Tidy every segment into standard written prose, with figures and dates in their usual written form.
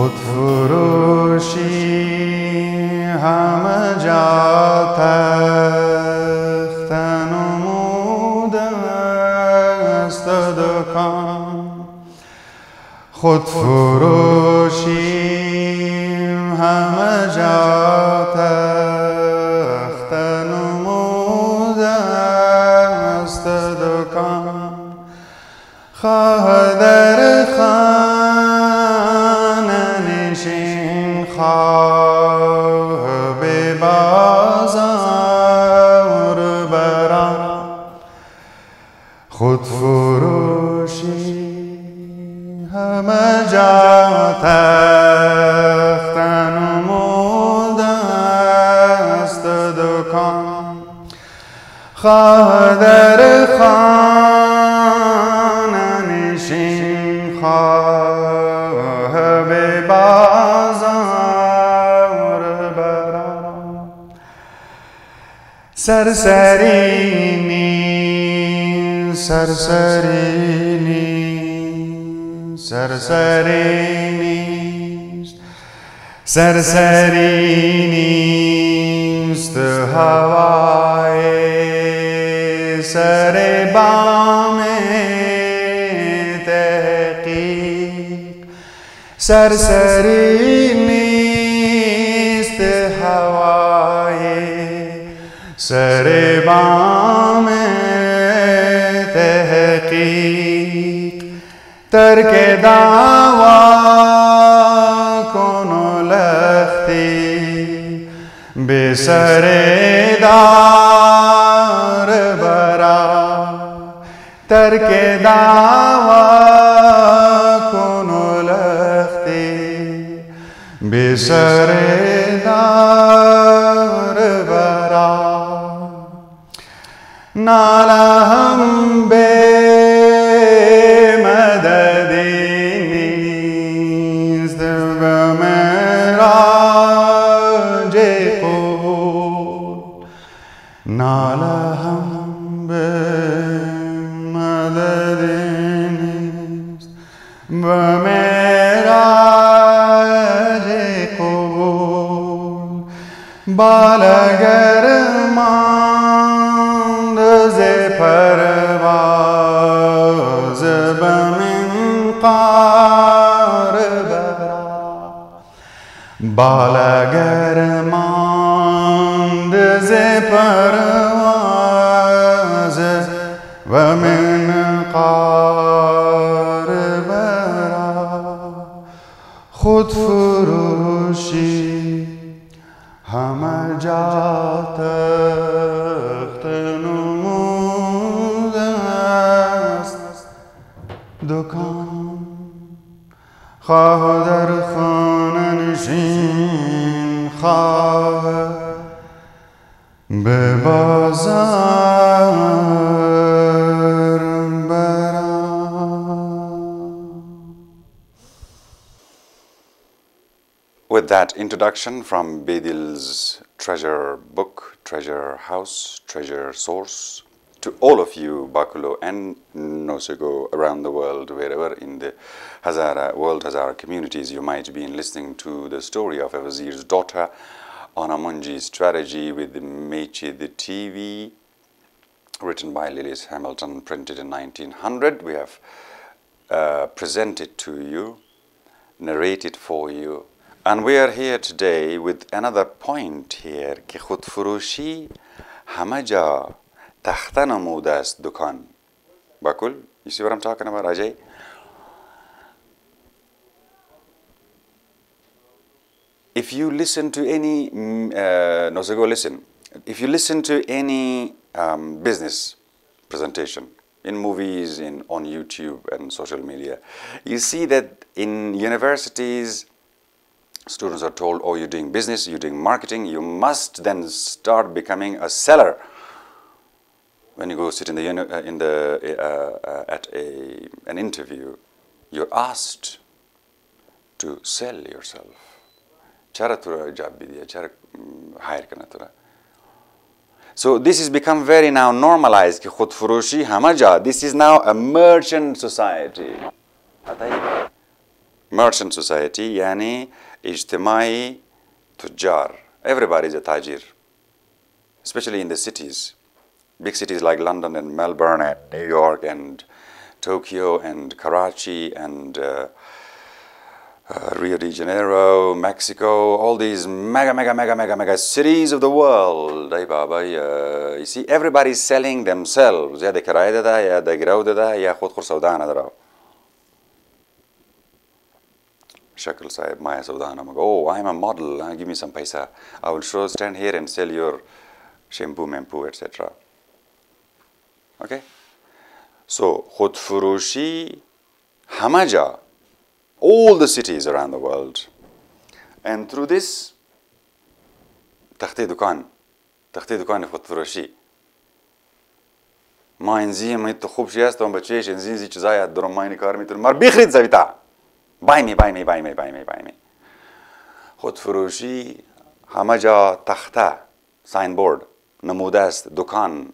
خودفروشی همه جا تخت نموده است دکان خودفروشی همه جا تخت نموده است دکان خواه در خانه نشین خواه به بازار بران خودفروشی همه جا تخت نموده است دکان خواه در خانه نشین خواه به بازار بران سرسری نیست سرسری نیست سرسری نیست سرسری نیست هوای سر بام تحقیق سرسری نیست هوای سر بام تحقیق ترک دعوا کن و لختی به سر دار برا ترک دعوا کن و لختی به سر دار برا ناله هم به مددی نیست و مراج قول ناله هم به مددی نیست و مراج قول بالگر ماند ز پرواز بمنقار برا بالگر ماند ز پرواز و منقار برا خودفروشی همه جا تخت نموده است دکان خواه در خانه نشین خواه به بازار بران. With that introduction from Bedil's treasure book, treasure house, treasure source, to all of you Bakulo and Nosego around the world, wherever in the Hazara, world Hazara communities you might be listening to the story of a Vizier's daughter on Amunji's strategy with the Mechidtv, written by LILLIAS Hamilton, printed in 1900. We have presented to you, narrated for you. And we are here today with another point here कि खुदफरोशी हमेजा तख्ता नमूद است दुकान. Bakul, you see what I'm talking about, Ajay? If you listen to any, Nosego, listen. If you listen to any business presentation in movies, on YouTube and social media, you see that in universities, students are told, oh, you're doing business, you're doing marketing, you must then start becoming a seller. When you go sit in at an interview, you're asked to sell yourself. So this has become very now normalized. This is now a merchant society. merchant society yani ijtimai tujjar. Everybody is a tajir, especially in the cities, big cities like London and Melbourne and New York and Tokyo and Karachi and Rio de Janeiro, Mexico, all these mega cities of the world. Ay baba, you see, everybody is selling themselves. Ya de kiraye da, ya de giraw da, ya khud khur sawdana da. Shakil sahib, Maya sawdana. Oh, I'm a model. Give me some paisa. I will stand here and sell your shampoo, mempo, etc. Okay? So, khud furushi hamaja. All the cities around the world. And through this, takhti dukan khud furushi. Ma inzi ma to khub shi astam bachesh inzi chizaya drum ma ini kar mitun mar bikhrid zavita. Buy me. Khud furushi hamaja takhta signboard namudast dukan.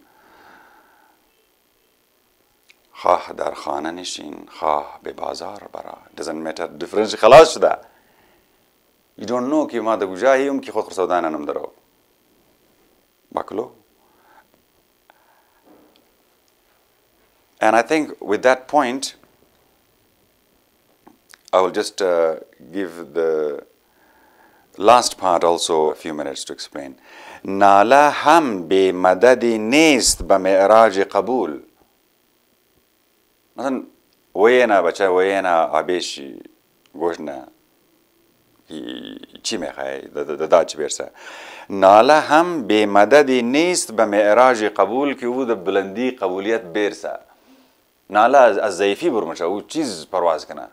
خواه در خانه نشین خواه به بازار برا. Doesn't matter. Difference خلاص شده. You don't know که ما در کجاییم که خود خرسودانه نم درو. باکلو. And I think with that point, I will just give the last part also a few minutes to explain. ناله هم به مددی نیست به معراج قبول. مثلا وینا بچه وینا آبیشی گوشنا چی میخوای داد چی برسه ناله هم به مددی نیست به معراج قبول که او در بلندی قبولیت برسه ناله از ضعیفی برمشه او چیز پرواز کنه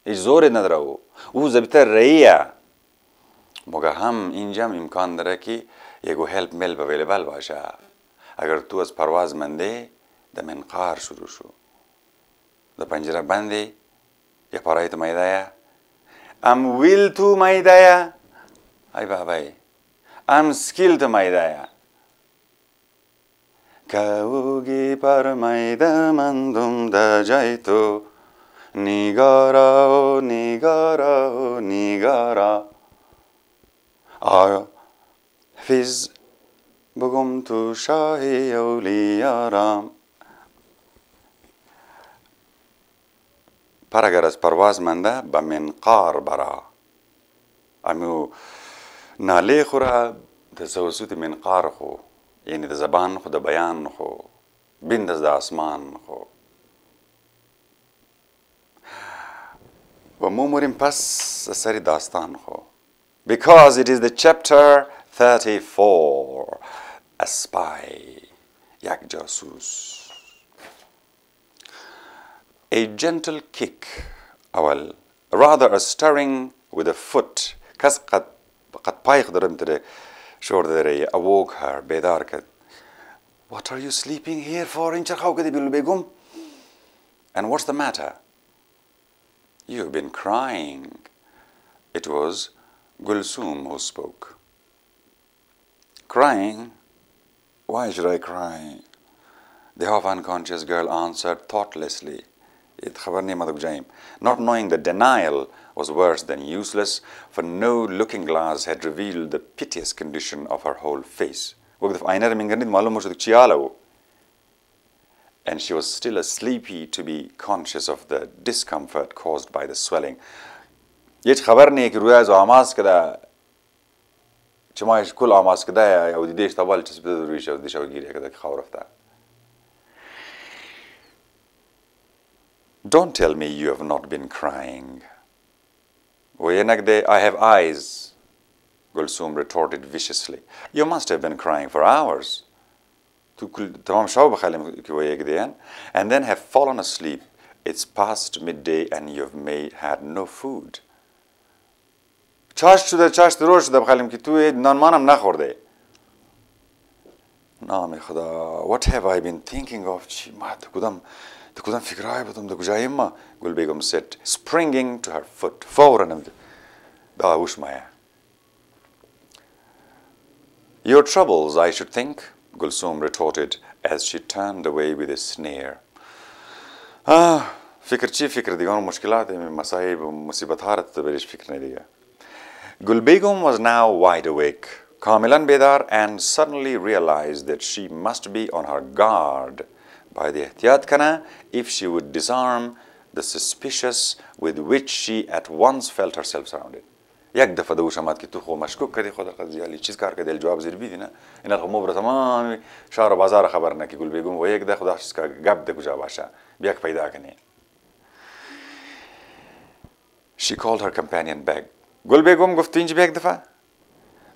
هیچ زوری نداره او زبیتر رئیه مگه هم اینجا امکان داره که یکو هلپ ملپ اویلیبل باشه اگر تو از پرواز منده در منقار شروع شو د پنجره باندې یا پارای ته مایدایا ام ویل تو مایدایا ای بابای ام سکیل ته مایدایا کاوگی پر مایده مندم دا جای تو نیگارا حافظ بگم تو شاه اولیارم پر اگر از پرواز منده به منقار برا امیو ناله خورا د توسط منقار خو یعنی د زبان خو د بیان خو بند از د آسمان خو و مو پس سری داستان خو because it is the chapter 34 a spy یک جاسوس A gentle kick, أول rather a stirring with a foot کس قد پای خدرم تره شور داره awoke her بیدار کرد What are you sleeping here for این چرخاو کدی بیلو بیگم And what's the matter You've been crying It was Gulsum who spoke Crying Why should I cry The half unconscious girl answered thoughtlessly Not knowing that denial was worse than useless, for no looking glass had revealed the piteous condition of her whole face. And she was still sleepy to be conscious of the discomfort caused by the swelling. Don't tell me you have not been crying. I have eyes, Gulsum retorted viciously. You must have been crying for hours. And then have fallen asleep. It's past midday and you've had no food. What have I been thinking of? Gulbegum said, springing to her foot. Your troubles, I should think, Gulsum retorted as she turned away with a sneer. فکر چی فکر دیگه مشکلات مصائب مصیبت هارت تو بریش فکر ندیگه. Gul Begum was now wide awake, kamilan bedar, and suddenly realized that she must be on her guard by the ihtiyat kana if she would disarm the suspicious with which she at once felt herself surrounded. یک دفعه دو شمات که تو خو مشکوک کردی خود قضیه علی چیز کار کردی الجواب زیر بیدی نه این الخموبر تمام شهر و بازار خبر نه که گل بیگم و یک ده خدا چیز کا گپ ده کجا باشه بیاک پیدا کنی. She called her companion back. Gul Begum گفت اینج بیاک دفعه.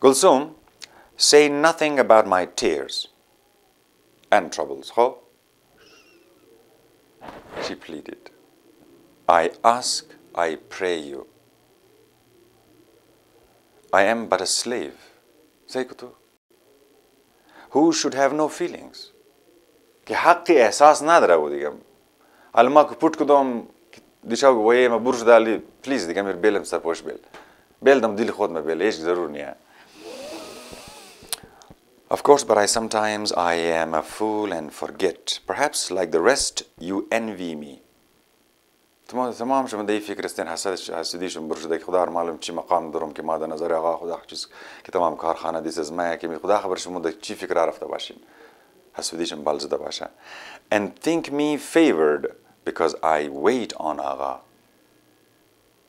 Gulsum, say nothing about my tears and troubles. خو. She pleaded. I ask, I pray you. I am but a slave. Say kutu. Who should have no feelings. कि حقی احساس نداره و دیگه. الما که پوت کدام دیشب وای ما برش دالی پلیز دیگه میر بیلم سر پوش بیل. بیل دم دیل خود ما بیل. هیچ ضرور نیه. Of course, but sometimes I am a fool and forget. Perhaps like the rest, you envy me. تمام شما دی فکر استن حسدیشون برش دی خدا معلوم چی مقام دارم که ما در نظر آقا خدا چیز که تمام کارخانه دیس از ما که خدا خبر شما دی چی فکر رفته باشین حسدیشون بالزده باشه and think me favored because I wait on آقا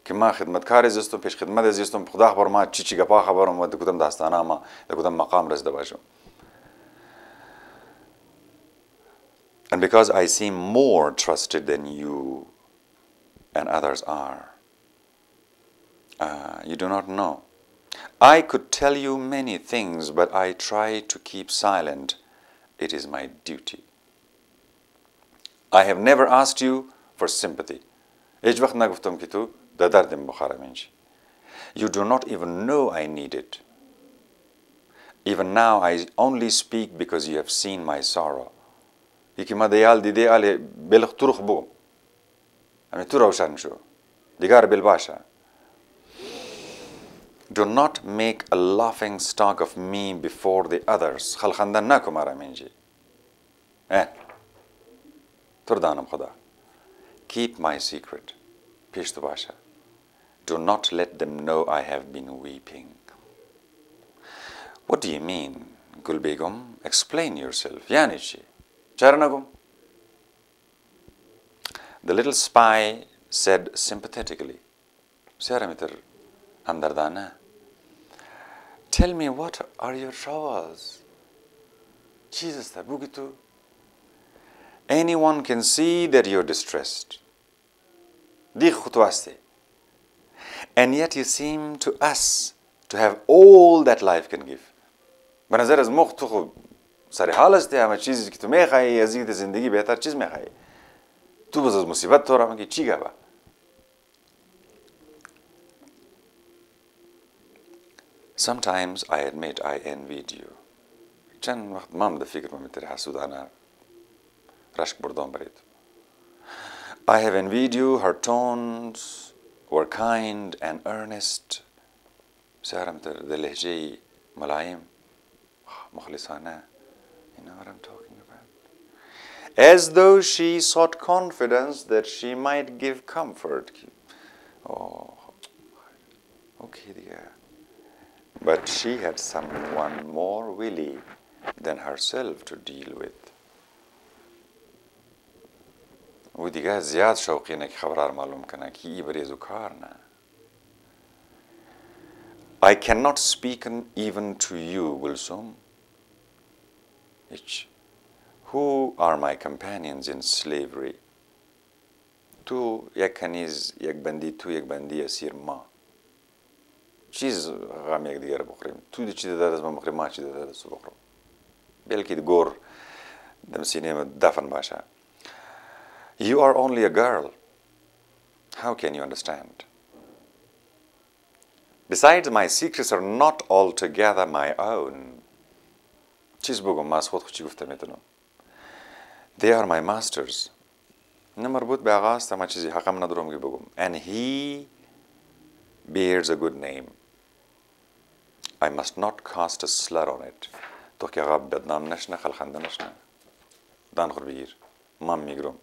که ما خدمتکار زیستم پیش خدمت زیستم خدا خبر ما چی گپا خبرم و دکتم داستانا ما دکتم مقام رسیده باشم and because I seem more trusted than you and others are. You do not know. I could tell you many things, but I try to keep silent. It is my duty. I have never asked you for sympathy. هیچ وقت نگفتم که تو در دردم بخوره منشی. You do not even know I need it. Even now I only speak because you have seen my sorrow. یکی ما دیال دیده آلی بلخ ترخ بگم. امی تو روشن شو دیگر بالباشا do not make a laughing stock of me before the others خلخندن نکو مرا منجی تردانم خدا keep my secret پیش تو باشا do not let them know I have been weeping. What do you mean Gul Begum? Explain yourself. یعنی چی؟ چرا نگم؟ The little spy said sympathetically, tell me what are your troubles? Jesus, anyone can see that you're distressed. And yet you seem to us to have all that life can give. بنظر از مخ تو سر حال است همه چیزی که تو میخوای از این زندگی بهتر چیز میخوای تو بز از مصیبت تو را میگی چی گبه Sometimes I admit I envied you. چند وقت مام ده فکر میتر حسودانه رشک بردان برید. I have envied you. Her tones were kind and earnest. سهرم تر ده لهجه ملایم مخلصانه. You know what I'm talking about? As though she sought confidence that she might give comfort. Oh, okay, dear. But she had someone more willy than herself to deal with. و دیگه زیاد شوقینه که خبرار معلوم کنه که ای بریزو کار نه. I cannot speak even to you, Gulsum. Who are my companions in slavery? تو یک کنیز یک بندی تو یک بندی اسیر ما. چیز غم یک دیگر بخوریم. تو دی چی داده از من بخوریم ما چی داده از بخورم. بلکه گور دم سینه دفن باشه. You are only a girl. How can you understand? Besides, my secrets are not altogether my own. چیز بگم ما از خود چی گفته میتونم. They are my masters. نه مربوط به آقا است اما چیزی حقم ندارم که بگم. And he bears a good name. I must not cast a slur on it. تو که آقا بدنام نشنه خلخنده نشنه. دان خور بگیر. من میگرم.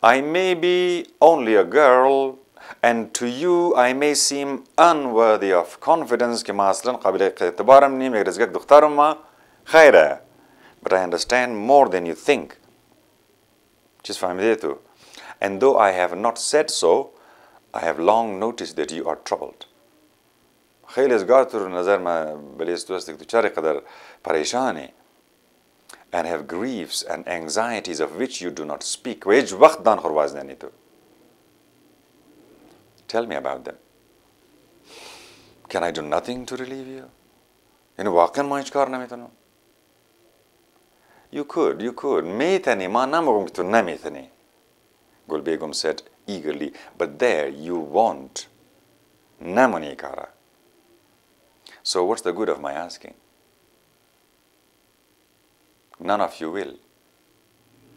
I may be only a girl and to you I may seem unworthy of confidence که ما اصلا قابل اعتبارم نیم یک رزگک دخترم ما خیره. But I understand more than you think. چیز فهمیده تو؟ And though I have not said so, I have long noticed that you are troubled. خیلی از گاتر نظر ما بلیست تو است که تو چرا قدر پریشانی and have griefs and anxieties of which you do not speak. و هیچ وقت دان خورواز ننی تو. Tell me about them. Can I do nothing to relieve you? یعنی واقعا ما هیچ کار نمیتونم. You could. میتونی ما نمیگم که تو نمیتونی. گل بیگم said eagerly, but there you won't. نمونی کارا. So what's the good of my asking? None of you will.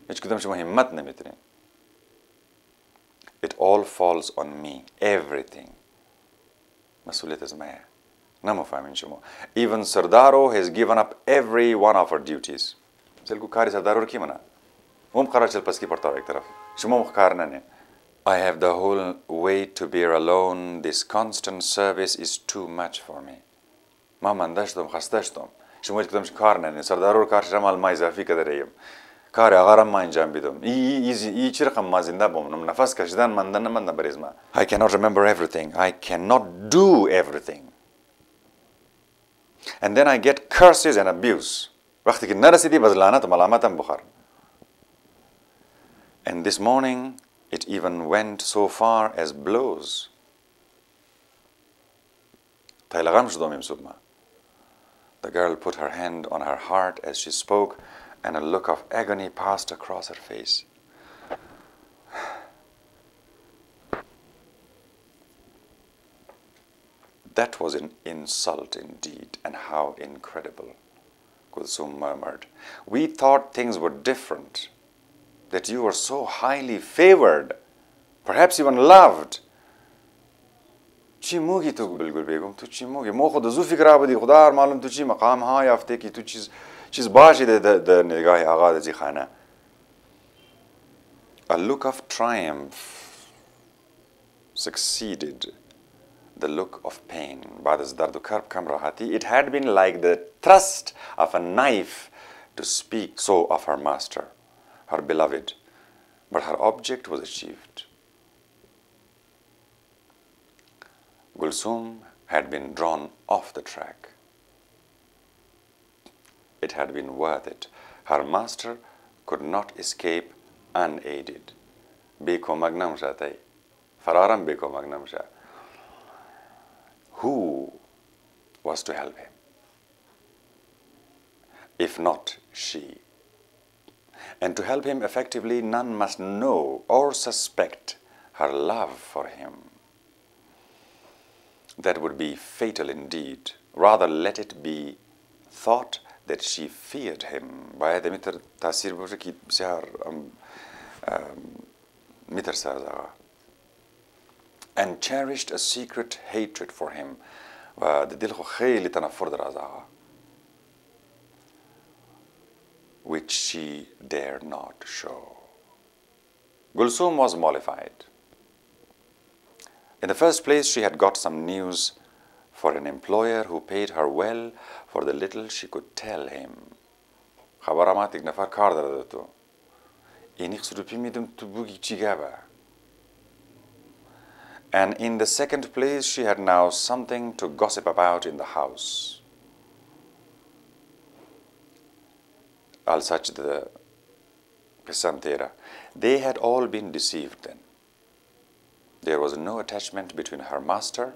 هیچ کدوم شما همت نمیتونین. It all falls on me. Everything. مسئولیت از مایه. نمفهمین شما. Even Sardaro has given up every one of her duties. سلگو کاری سردارو رو کی منا؟ مم قرار چل پس کی پرتاو یک طرف. شما مخکار ننه. I have the whole weight to bear alone. This constant service is too much for me. ما من داشتم خسته شدم. شما هیچ کدومش کار ننه. سردارو رو کارش رمال ما اضافی کدریم. کار آغارم ما انجام بدم. ای چی رقم ما زنده بمونم. نفس کشیدن من نبریز ما. I cannot remember everything. I cannot do everything. And then I get curses and abuse. وقتی که نرسیدی باز لعنت و ملامتم بخور. And this morning it even went so far as blows. تایلغم شدم امسوب ما. The girl put her hand on her heart as she spoke, and a look of agony passed across her face. That was an insult indeed, and how incredible, Kulsum murmured. We thought things were different, that you were so highly favored, perhaps even loved. چی موگی تو بالگل بیگم تو چی موگی مو خود زو فکر آبادی خدا معلوم تو چی مقام ها یافته کی تو چیز باشی در نگاه آقا دزی خانه. A look of triumph succeeded the look of pain. بعد از درد و کرب کم راحتی. It had been like the thrust of a knife to speak so of her master, her beloved, but her object was achieved. Gulsum had been drawn off the track. It had been worth it. Her master could not escape unaided. Beko magnam shatay. Fararam beko magnam sha. Who was to help him? If not she. And to help him effectively, none must know or suspect her love for him. That would be fatal indeed. Rather let it be thought that she feared him. باید میتر تاثیر باشه که بسیار میتر سازا. And cherished a secret hatred for him. و دل خو خیلی تنفر در از آقا. Which she dared not show. Gulsum was mollified. In the first place, she had got some news for an employer who paid her well for the little she could tell him. خبرامات یک نفر کار داره تو. اینی خسروپی میدم تو بگی چی گابه. And in the second place, she had now something to gossip about in the house. I'll such the Pesantera. They had all been deceived then. There was no attachment between her master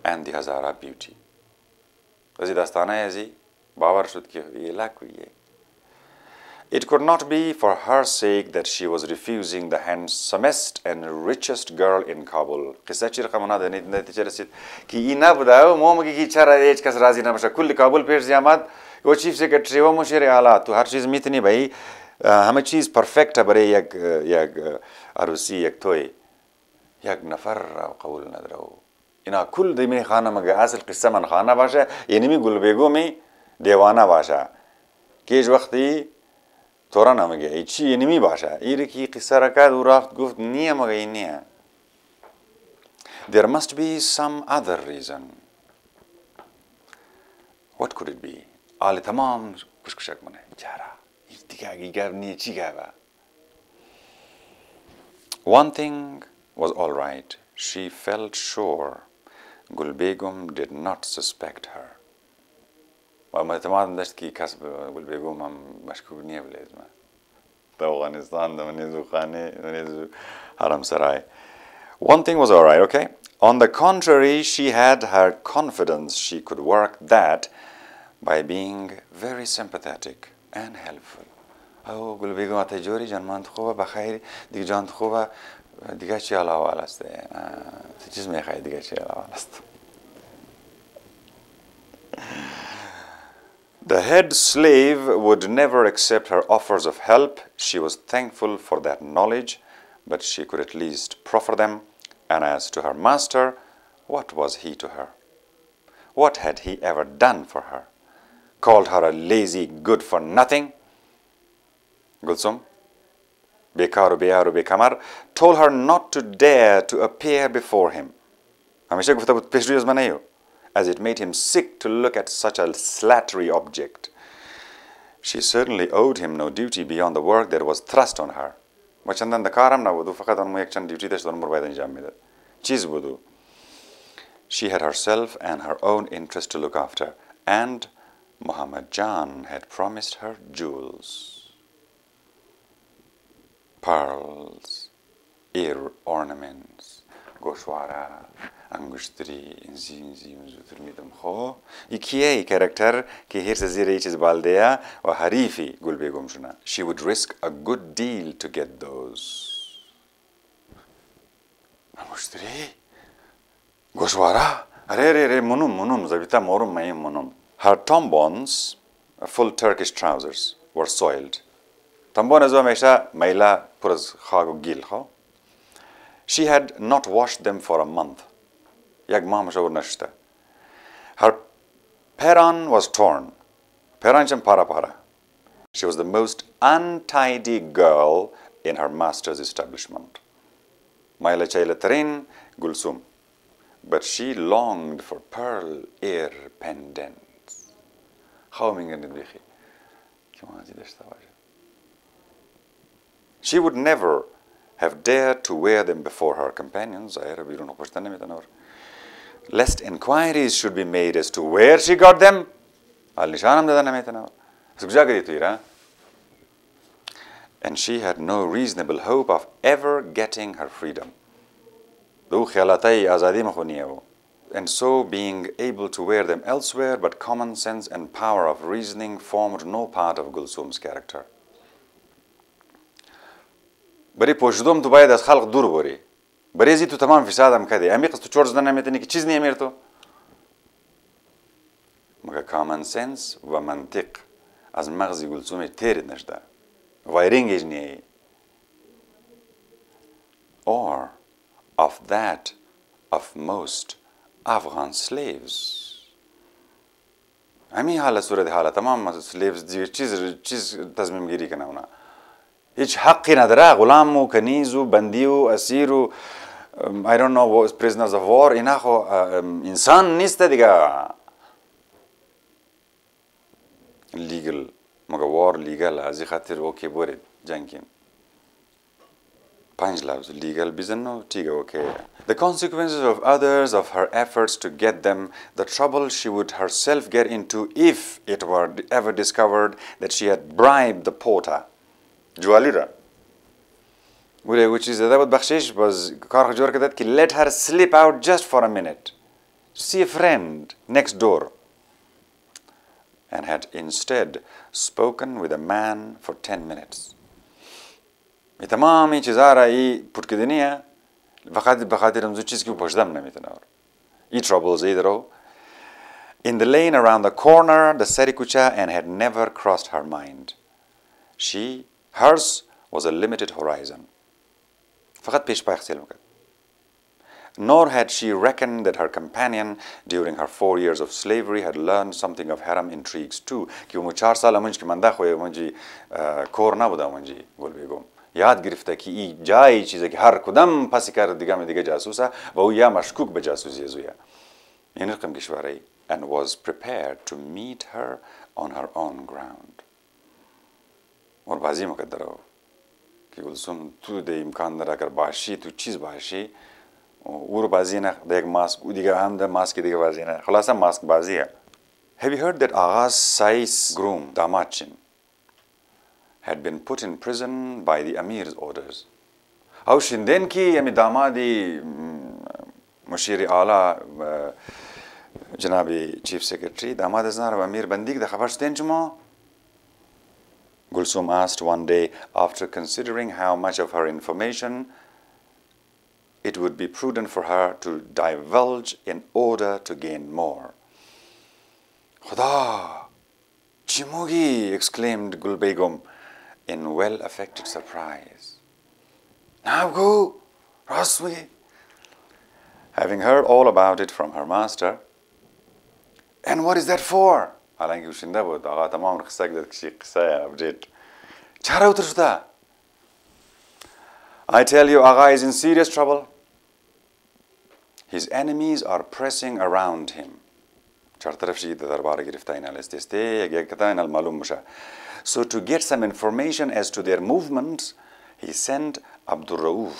and the Hazara beauty. It could not be for her sake that she was refusing the handsomest and richest girl in Kabul. قصة چی رقم ناده نتیجه رسید که این نبوده و مومگی که چرا هیچ کس راضی نباشه کل کابل پیش زیامد و چیف سکرتری و مشیر اعلی تو هر چیز میتونی بایی همه چیز پرفکت برای یک عروسی یک توی یک نفر قبول نداره اینا کل دیمی خانه مگه اصل قصه من خانه باشه یعنی می گل بگو می دیوانه باشه که هیچ وقتی تورا نمگه ایچی نمی باشه ایره کی قصه رکاد و رفت گفت نیه مگه نیه. There must be some other reason. What could it be? آل تمام کشکشک منه چرا دیگه اگه نیه چی گه. One thing was all right. She felt sure Gul Begum did not suspect her. وما اعتماد داشت که کسب گل بیگم هم مشکوک نیه بلید ما. تو افغانستان ده منیزو خانه منیزو حرم سرای. One thing was all right, okay? On the contrary, she had her confidence she could work that by being very sympathetic and helpful. او گل بیگم اتجوری جان من خوبه بخیر دیگه جان خوبه دیگه چی علاوه است چیز میخوای دیگه چی علاوه است. The head slave would never accept her offers of help. She was thankful for that knowledge, but she could at least proffer them. And as to her master, what was he to her? What had he ever done for her? Called her a lazy good-for-nothing? Gulsum, Bekaru Beyaru Bekamar, told her not to dare to appear before him. As it made him sick to look at such a slattery object. She certainly owed him no duty beyond the work that was thrust on her. وچندان دکارم نبودو فقط آن یک چند دیوتی داشت و باید انجام میداد. چیز بودو. She had herself and her own interest to look after, and Muhammad Jan had promised her jewels, pearls, ear ornaments, goshwara, انگشتری انزی زودتر میدم خو یکیه کاراکتر که هرس زیر ای چیز بالدیا و حریفی گل بیگم شونه. She would risk a good deal to get those. انگشتری گوشوارا اره منوم زبیتا مورم مایم منوم. Her tombons, full Turkish trousers, were soiled. tombon از همیشه میلا پر از خاک و گیل خو. She had not washed them for a month. Her peron was torn. She was the most untidy girl in her master's establishment. But she longed for pearl ear pendants. She would never have dared to wear them before her companions, lest inquiries should be made as to where she got them. And she had no reasonable hope of ever getting her freedom. And so being able to wear them elsewhere, but common sense and power of reasoning formed no part of Gulsum's character. بری پوشیدم تو باید از خلق دور بری. بریزی تو تمام فسادم کردی. امی قصد تو چور زدن نمیتونی که چیز نیامیر تو. مگه common sense و منطق از مغزی گلسوم تیرد نشده. وایرینگش نیه. Or of that of most Afghan slaves. امی حالت صورت حالت تمام slaves دیگه چیز تصمیم گیری کنه اونا. هیچ حقی نداره غلام و کنیز و بندی و اسیر و I don't know prisoners of war اینا خو انسان نیست دیگه. legal مگه war legal از خاطر اوکی برید جنگین. 5 لفظ legal بزنو تیگه اوکی. The consequences of others of her efforts to get them, the trouble she would herself get into if it were ever discovered that she had bribed the porter. جوالی را بوده او چیز داده بود بخشش باز کار جور کردد که let her slip out just for a minute see a friend next door and had instead spoken with a man for 10 minutes. تمامی چیزها را ای پوت کردنیه فقط بخاطر امزو چیز که پشتم نمیتونه ای troubles ای درو in the lane around the corner the سری کوچه and had never crossed her mind. Hers was a limited horizon. فقط پیش پای خسیل میکرد. Nor had she reckoned that her companion, during her 4 years of slavery, had learned something of harem intrigues too. कि वो 4 साल मुझ के मंदा खोए मुझे core ना बुदा मुझे गुल बेगम याद गिरफ्ता कि ई जाई चीज़ कि हर कुदम फंसी कर दिगा में दिगा जासूसा वो या मशकूक बजासूस येजुया इन रकम की शवारी and was prepared to meet her on her own ground. और बाजी मुकद्दर हो कि गुलसुम तू दे इम्कान दरा कर बाशी तू चीज़ बाशी और बाजी ना देख मास्क उदिगा हम द मास्क की दिगा बाजी ना खलासा मास्क बाजी है. Have you heard that Agha's Sai's groom Damachin had been put in prison by the Amir's orders? How shinden ki yami damadi mushiri ala Janabi Chief Secretary damad aznar Amir bandik da khabar shden juma? Gulsum asked one day after considering how much of her information it would be prudent for her to divulge in order to gain more. Khuda! Chimugi! Exclaimed Gul Begum in well-affected surprise. Now go! Raswi! Having heard all about it from her master, and what is that for? I tell you, Agha is in serious trouble. His enemies are pressing around him. So to get some information as to their movements, he sent ABDUR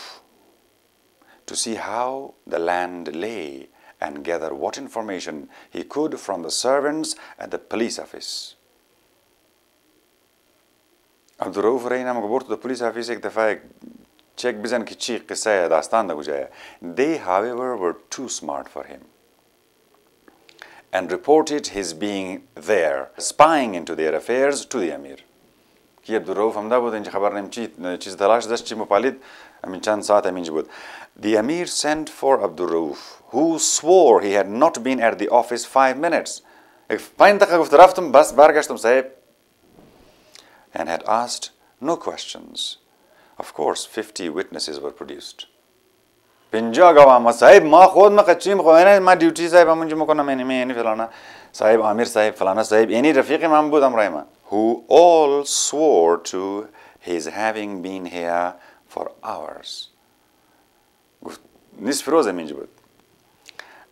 to see how the land lay and gather what information he could from the servants at the police office. ABDUR رأينا مقبورت the police office एक दफ़ा check business की चीख किस्सा है दास्तान दा गुजाया. They, however, were too smart for him and reported his being there, spying into their affairs to the Amir. कि ABDUR हमदा بود इंज खबर नेम चीज़ तलाश दस ची मुपालिद अमीन चंद साथ अमीन जबूद. The Amir sent for ABDUR, who swore he had not been at the office 5 minutes. And had asked no questions. Of course, 50 witnesses were produced. Pinja gawama sahib ma khod ma kachim khoena ma duty sahib amunj mo kona meni falana sahib Amir sahib falana sahib any rafiq imam bud amraima, who all swore to his having been here for hours.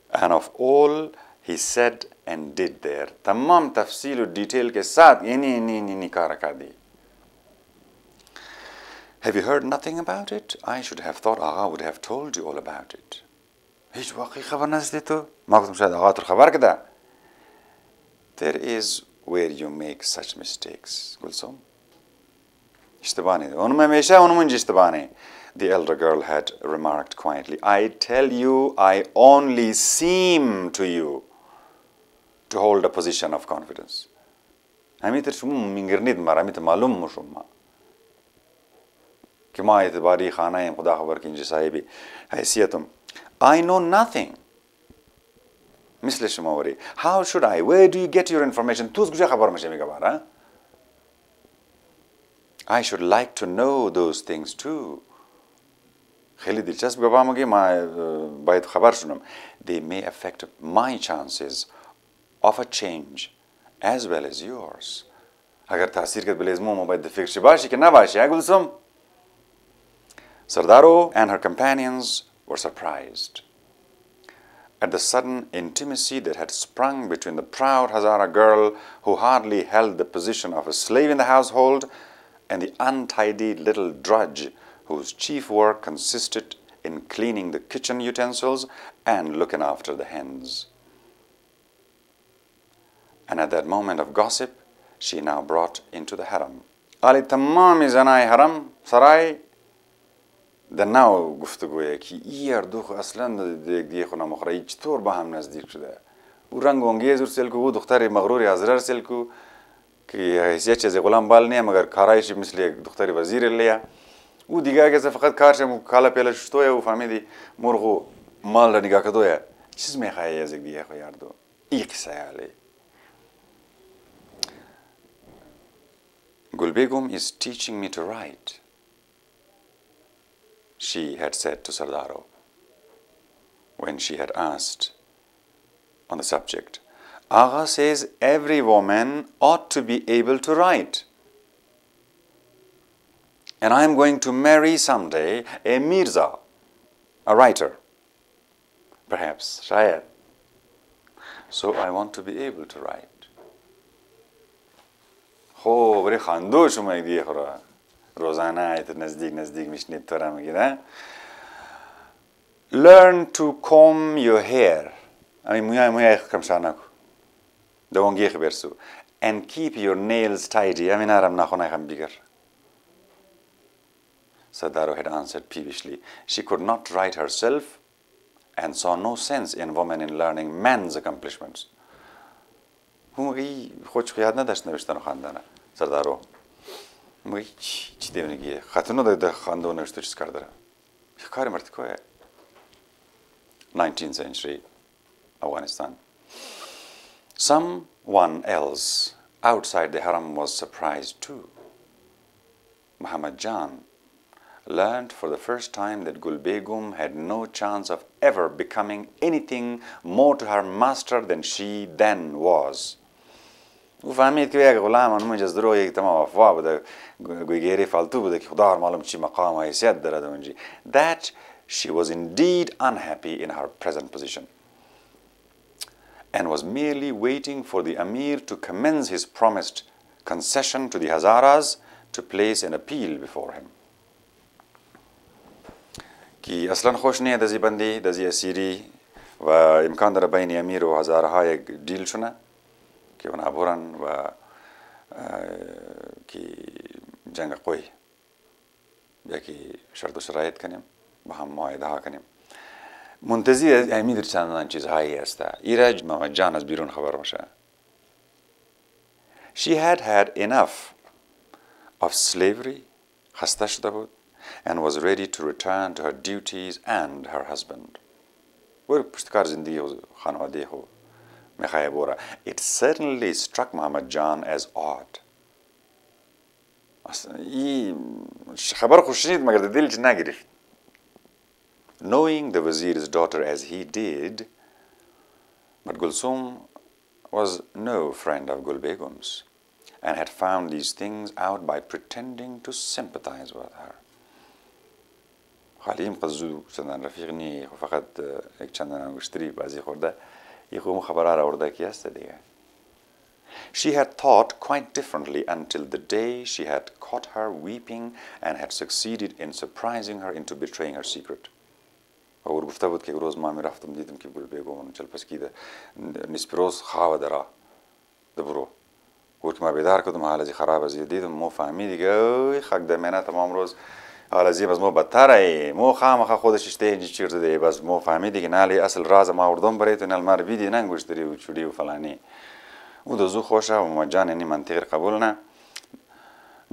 And of all he said and did there, tamam tafsil detail ke saath ini kara kar di. Have you heard nothing about it? I should have thought Agha would have told you all about it. There is where you make such mistakes, Gulsum. The elder girl had remarked quietly. I tell you, I only seem to you to hold a position of confidence. I know nothing. How should I? Where do you get your information? I should like to know those things too. They may affect my chances of a change as well as yours. Sardaro and her companions were surprised at the sudden intimacy that had sprung between the proud Hazara girl who hardly held the position of a slave in the household and the untidy little drudge whose chief work consisted in cleaning the kitchen utensils and looking after the hens. And at that moment of gossip, she now brought into the harem. Ali tamami zanai haram sarai. Then now guftagoo ki iyar dukh aslan diye khuna mukhrai chtor baham nazdik shuda. U rang angez ursel ko dokhtari maghruri azrar sel ko कि हैसियत चीज़ गुलाम बाल नहीं है मगर खाराइश मिसले दुख्तारी वज़ीर लिया वो दिगा के फ़कत कार से मुकाला पहले शुतो है वो फ़ामी दी मुर्गो माल रनिगा कदो है चीज़ में खाया ज़िक दिया को यार दो एक सायाले Gulbegum is teaching me to write, she had said to Sardaro. when she had asked on the subject. Agha says every woman ought to be able to write. And I am going to marry someday a Mirza, a writer. Perhaps, shayad. So I want to be able to write. خو بری خاندو شما دیگه خورا روزانه ایت نزدیک میشنید تو را میگیره. Learn to comb your hair. I mean, موی کم شانکو. دوانگی خبرسو. And keep your nails tidy. I mean, آرام نخونه خم بیگر. Sadaro had answered peevishly. She could not write herself and saw no sense in women in learning man's accomplishments. موی خودش خیاد نداشت نوشتن خواندن سردارو. موی چی دیونگیه؟ خاتونو ده خواندو نوشته چیز کرده را. کاری مرد کوه. 19th century Afghanistan. Someone else outside the haram was surprised too. Muhammad Jan learned for the first time that Gul Begum had no chance of ever becoming anything more to her master than she then was. وفهمید که یک غلام اون جز درو یک تمام افوا بوده گویگیری فالتو بوده که خدا معلوم چی مقام و حیثیت دارد اونجی. That she was indeed unhappy in her present position and was merely waiting for the Amir to commence his promised concession to the Hazaras to place an appeal before him. کی اصلا خوش نیه دزی بندی دزی اسیری و امکان داره بین امیر و هزارها یک دیل شونه که اونا برن و کی جنگ قوی یکی شرط و شرایط کنیم با هم معاهده ها کنیم منتظر امیر چندان چیزهایی است ایرج محمد جان از بیرون خبر باشه. She had had enough of slavery خسته شده بود and was ready to return to her duties and her husband. It certainly struck Muhammad Jan as odd. Knowing the Vizier's daughter as he did, but Gulsum was no friend of Gul Begum's and had found these things out by pretending to sympathize with her. خالیم قزو چندان رفیق نی فقط یک چندان انگشتری بازی خورده یکو خبرها را ورده کی است دیگه. She had thought quite differently until the day she had caught her weeping and had succeeded in surprising her into betraying her secret. اور گفته بود که روز ما میرفتم دیدم که گل بیگم چل پس کیده نسپروز خواه درا دبرو گفت ما بیدار کدوم حال ازی خراب ازی دیدم مو فهمی دیگه خاک دمینه تمام روز حال ازی بس مو بدتره مو خامخا خودش اشته اینجی چیرده دی بس مو فهمی دیگه نالی اصل راز ما اردم برید و نال مار بیدی ننگوش داری و چوری و فلانی او دو خوشه و مجان اینی منطقی قبول نه.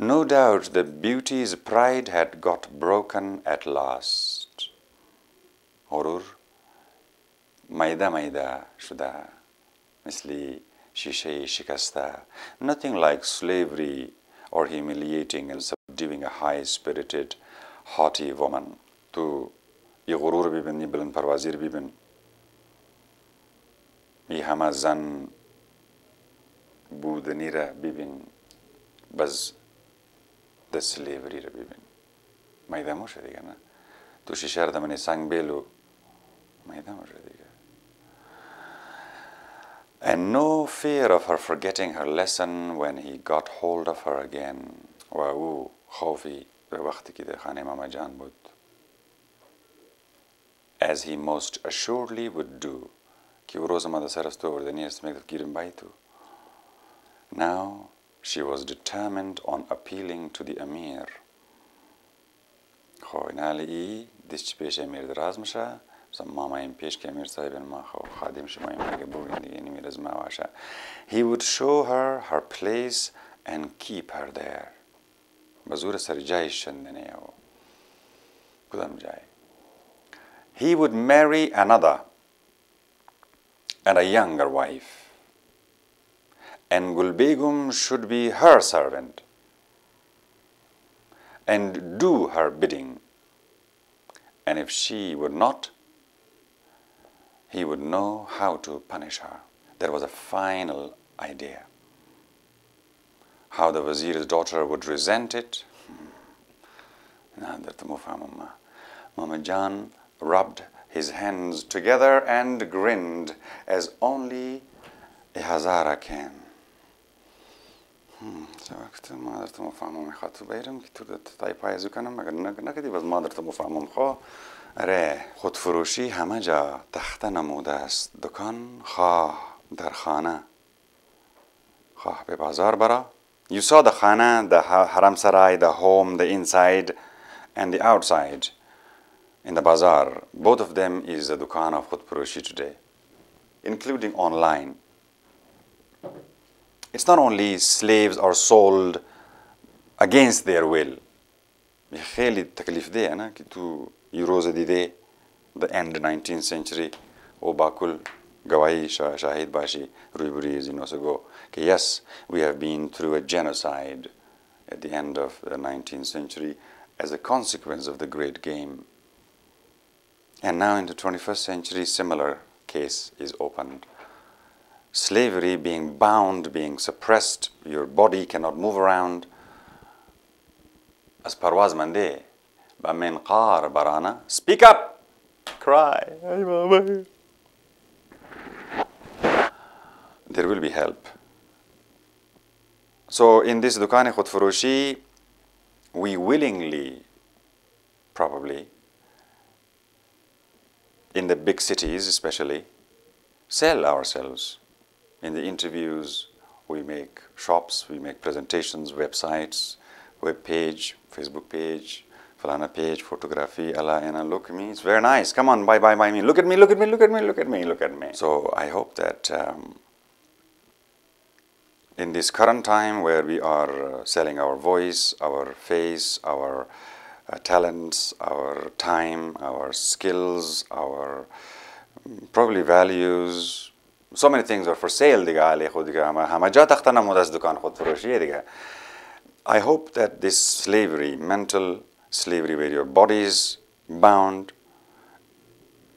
No doubt the beauty's pride had got broken at last. غرور میده شده مثل شیشه شکسته. Nothing like slavery or humiliating and subduing a high-spirited, haughty woman. تو یه غرور ببین یه بلند پروازیر ببین یه همه زن بودنی را ببین بز د سلیوری را ببین میده موشه دیگه نه تو شیشه را دمانی سنگ بیلو میده موشه دیگه. And no fear of her forgetting her lesson when he got hold of her again. و او خوفی به وقتی که در خانه ماما جان بود. As he most assuredly would do. که او روز ما در سر استو وردنی است میگفت گیرم بای تو. Now she was determined on appealing to the Amir. خو این حالی دست پیش امیر دراز میشه. ماما این پیش که امیر صاحب ما خادم شما این میگه بودین دیگه نمیر از ما باشه. He would show her her place and keep her there. بزور سر جایش شندنه او. کدام جای. He would marry another and a younger wife. And Gul Begum should be her servant and do her bidding. And if she would not, he would know how to punish her. There was a final idea. How the Vizier's daughter would resent it. Momin Jan rubbed his hands together and grinned as only a Hazara can. خودفروشی همه جا تخته نموده است. دکان خواه در خانه خواه به بازار برا. You saw the khana, the haram sarai, the home, the inside and the outside in the bazaar. Both of them is a dukan of khudfurushi today, including online. It's not only slaves are sold against their will. خیلی تکلیف ده نه که تو یه روز دیده the end 19th century و با کل گواهی شاهد باشی رویبری از اینو سگو که yes, we have been through a genocide at the end of the 19th century as a consequence of the great game. And now in the 21st century, similar case is opened. Slavery being bound, being suppressed, your body cannot move around. As parwaz mande, ba minqar barana, speak up, cry. There will be help. So in this dukan khudfurushi, we willingly, probably, in the big cities especially, sell ourselves. In the interviews, we make shops, we make presentations, websites, web page, Facebook page, falana page, photography, Allah, and look at me, it's very nice. Come on, buy me. Look at me, look at me, look at me, look at me, look at me. So I hope that in this current time where we are selling our voice, our face, our talents, our time, our skills, our probably values, so many things are for sale. I hope that this slavery, mental slavery where your body is bound,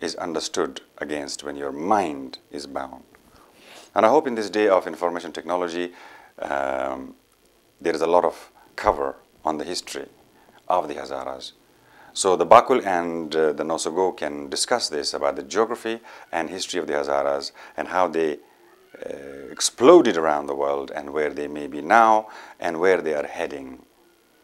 is understood against when your mind is bound. And I hope in this day of information technology, there is a lot of cover on the history of the Hazaras. So the Bakul and the Nosogo can discuss this about the geography and history of the Hazaras and how they exploded around the world and where they may be now and where they are heading.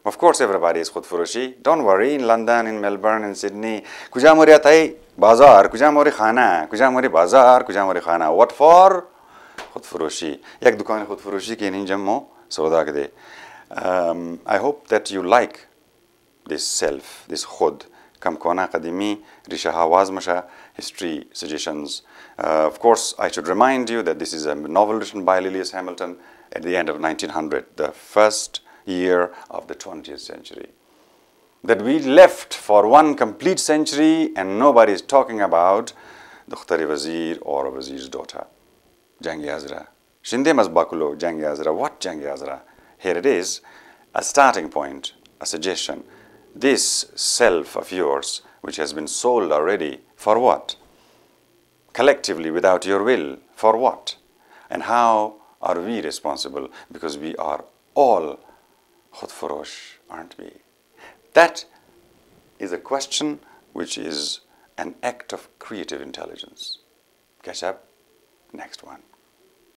Of course, everybody is khudfurushi. Don't worry, in London, in Melbourne, in Sydney. Kuja mori atai bazar, kuja mori khana, kuja mori bazar, kuja mori khana. What for? Khudfurushi. Yak dukan khudfurushi ki ninjammo sauda kade. I hope that you like this self, this khud. Kam kona qadimi, rishaha wazmasha, history suggestions. Of course, I should remind you that this is a novel written by LILLIAS Hamilton at the end of 1900, the first year of the 20th century. That we left for one complete century and nobody is talking about the Khtari Vizier or a Vizier's daughter. Jangi Hazara. Shinde Mazbakulo, Jangi Hazara. What Jangi Hazara? Here it is, a starting point, a suggestion. This self of yours, which has been sold already, for what? Collectively, without your will, for what? And how are we responsible? Because we are all khudfurush, aren't we? That is a question which is an act of creative intelligence. Catch up, next one.